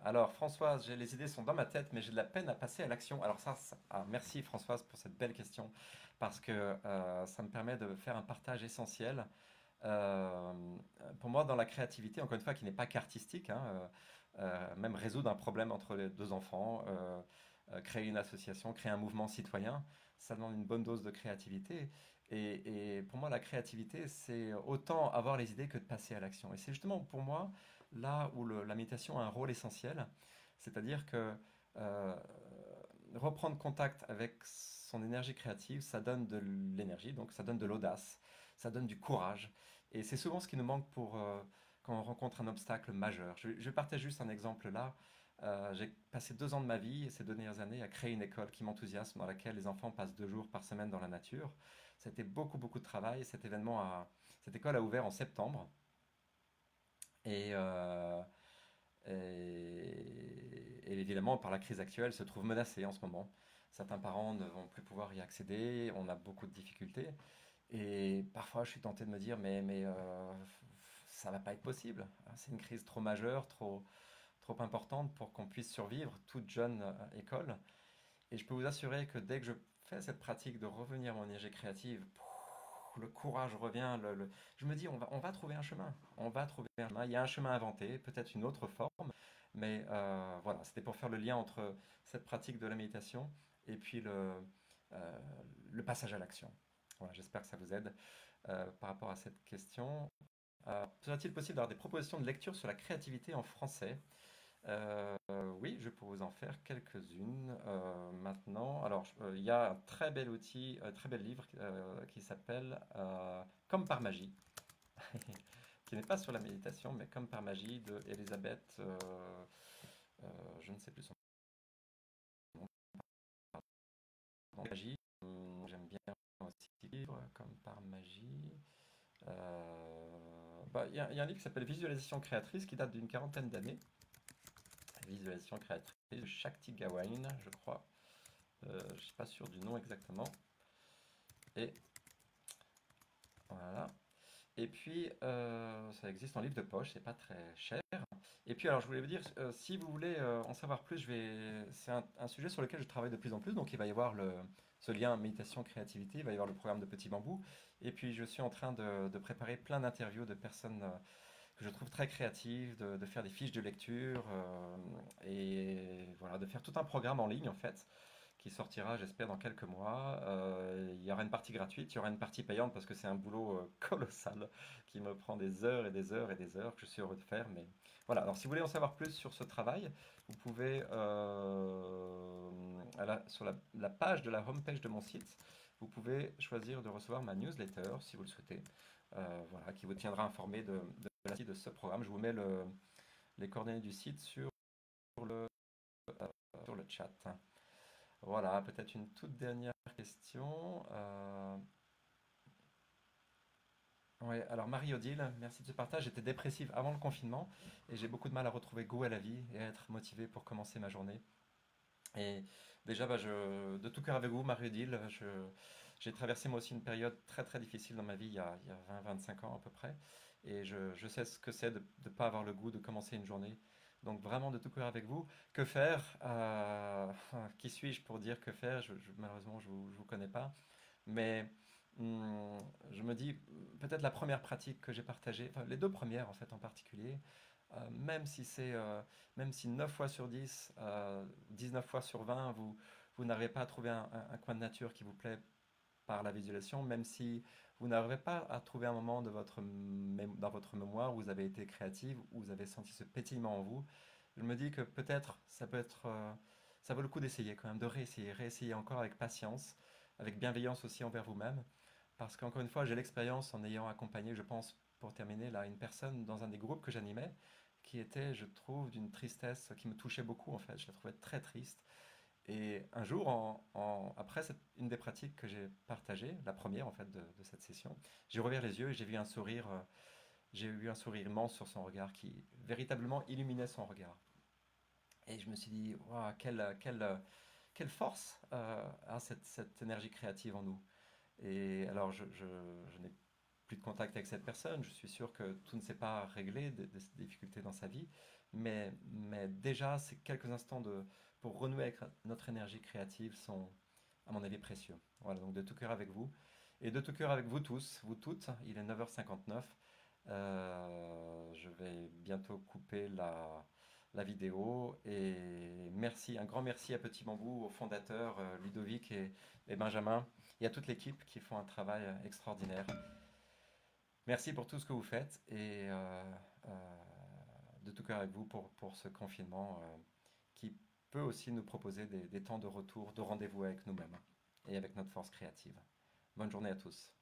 Alors, Françoise, les idées sont dans ma tête, mais j'ai de la peine à passer à l'action. Alors merci Françoise pour cette belle question, parce que ça me permet de faire un partage essentiel. Euh, pour moi, dans la créativité, encore une fois, qui n'est pas qu'artistique, hein, même résoudre un problème entre les deux enfants, créer une association, créer un mouvement citoyen, ça demande une bonne dose de créativité. Et pour moi, la créativité, c'est autant avoir les idées que de passer à l'action. Et c'est justement pour moi là où la méditation a un rôle essentiel, c'est-à-dire que euh, reprendre contact avec son énergie créative, ça donne de l'énergie, donc ça donne de l'audace, ça donne du courage. Et c'est souvent ce qui nous manque quand on rencontre un obstacle majeur. Je partage juste un exemple là. J'ai passé 2 ans de ma vie, ces 2 dernières années, à créer une école qui m'enthousiasme, dans laquelle les enfants passent 2 jours par semaine dans la nature. C'était beaucoup de travail. Cette école a ouvert en septembre. Et, euh, et évidemment, par la crise actuelle, se trouve menacée en ce moment. Certains parents ne vont plus pouvoir y accéder. On a beaucoup de difficultés. Et parfois, je suis tenté de me dire, mais ça va pas être possible. C'est une crise trop majeure, trop importante pour qu'on puisse survivre, toute jeune école. Et je peux vous assurer que dès que je fais cette pratique de revenir à mon énergie créative, le courage revient. Je me dis, on va trouver un chemin. On va trouver un chemin. Il y a un chemin inventé, peut-être une autre forme. Mais voilà, c'était pour faire le lien entre cette pratique de la méditation et puis euh, le passage à l'action. Voilà, j'espère que ça vous aide par rapport à cette question. Serait-il possible d'avoir des propositions de lecture sur la créativité en français? Oui, je peux vous en faire quelques-unes maintenant. Alors, il y a un très bel outil, un très bel livre qui s'appelle Comme par magie, qui n'est pas sur la méditation, mais Comme par magie de Elisabeth, je ne sais plus son nom, magie. J'aime bien aussi ce livre, Comme par magie. Il y a un livre qui s'appelle Visualisation créatrice qui date d'une quarantaine d'années. Visualisation créatrice de Shakti Gawain, je crois. Je ne suis pas sûr du nom exactement. Et voilà. Et puis, ça existe en livre de poche, c'est pas très cher. Et puis alors je voulais vous dire, si vous voulez en savoir plus, c'est un sujet sur lequel je travaille de plus en plus, donc il va y avoir ce lien méditation-créativité, il va y avoir le programme de Petit Bambou, et puis je suis en train de préparer plein d'interviews de personnes que je trouve très créatives, de faire des fiches de lecture, et voilà, de faire tout un programme en ligne en fait, qui sortira, j'espère, dans quelques mois. Il y aura une partie gratuite, il y aura une partie payante parce que c'est un boulot colossal qui me prend des heures et des heures et des heures que je suis heureux de faire. Mais voilà, alors si vous voulez en savoir plus sur ce travail, vous pouvez, sur la page de la homepage de mon site, vous pouvez choisir de recevoir ma newsletter si vous le souhaitez, voilà, qui vous tiendra informé de ce programme. Je vous mets les coordonnées du site le, sur le chat. Voilà, peut-être une toute dernière question. Ouais, alors Marie-Odile, merci de ce partage. J'étais dépressive avant le confinement et j'ai beaucoup de mal à retrouver goût à la vie et à être motivé pour commencer ma journée. Et déjà, bah, de tout cœur avec vous, Marie-Odile, j'ai traversé moi aussi une période très très difficile dans ma vie il y a 20-25 ans à peu près. Et je sais ce que c'est de ne pas avoir le goût de commencer une journée. Donc vraiment de tout cœur avec vous. Que faire? Qui suis-je pour dire que faire? Malheureusement, je vous connais pas. Mais je me dis, peut-être la première pratique que j'ai partagée, enfin les deux premières en fait en particulier, même si même si 9 fois sur 10, 19 fois sur 20, vous n'arrivez pas à trouver un coin de nature qui vous plaît par la visualisation, même si vous n'arrivez pas à trouver un moment dans votre mémoire où vous avez été créative, où vous avez senti ce pétillement en vous, je me dis que peut-être ça vaut le coup d'essayer quand même, de réessayer encore avec patience, avec bienveillance aussi envers vous-même, parce qu'encore une fois, j'ai l'expérience en ayant accompagné, je pense, pour terminer là, une personne dans un des groupes que j'animais, qui était, je trouve, d'une tristesse qui me touchait beaucoup en fait. Je la trouvais très triste. Et un jour, après une des pratiques que j'ai partagées, la première en fait de cette session, j'ai rouvert les yeux et j'ai eu un sourire immense sur son regard qui véritablement illuminait son regard. Et je me suis dit, waouh, quelle force a cette énergie créative en nous. Et alors, je n'ai plus de contact avec cette personne, je suis sûr que tout ne s'est pas réglé, des difficultés dans sa vie, mais déjà, ces quelques instants pour renouer avec notre énergie créative sont, à mon avis, précieux. Voilà, donc de tout cœur avec vous, et de tout cœur avec vous tous, vous toutes, il est 9h59, je vais bientôt couper la vidéo, et merci, un grand merci à Petit Bambou, aux fondateurs Ludovic et Benjamin, et à toute l'équipe qui font un travail extraordinaire. Merci pour tout ce que vous faites et de tout cœur avec vous pour ce confinement qui peut aussi nous proposer des temps de retour, de rendez-vous avec nous-mêmes et avec notre force créative. Bonne journée à tous.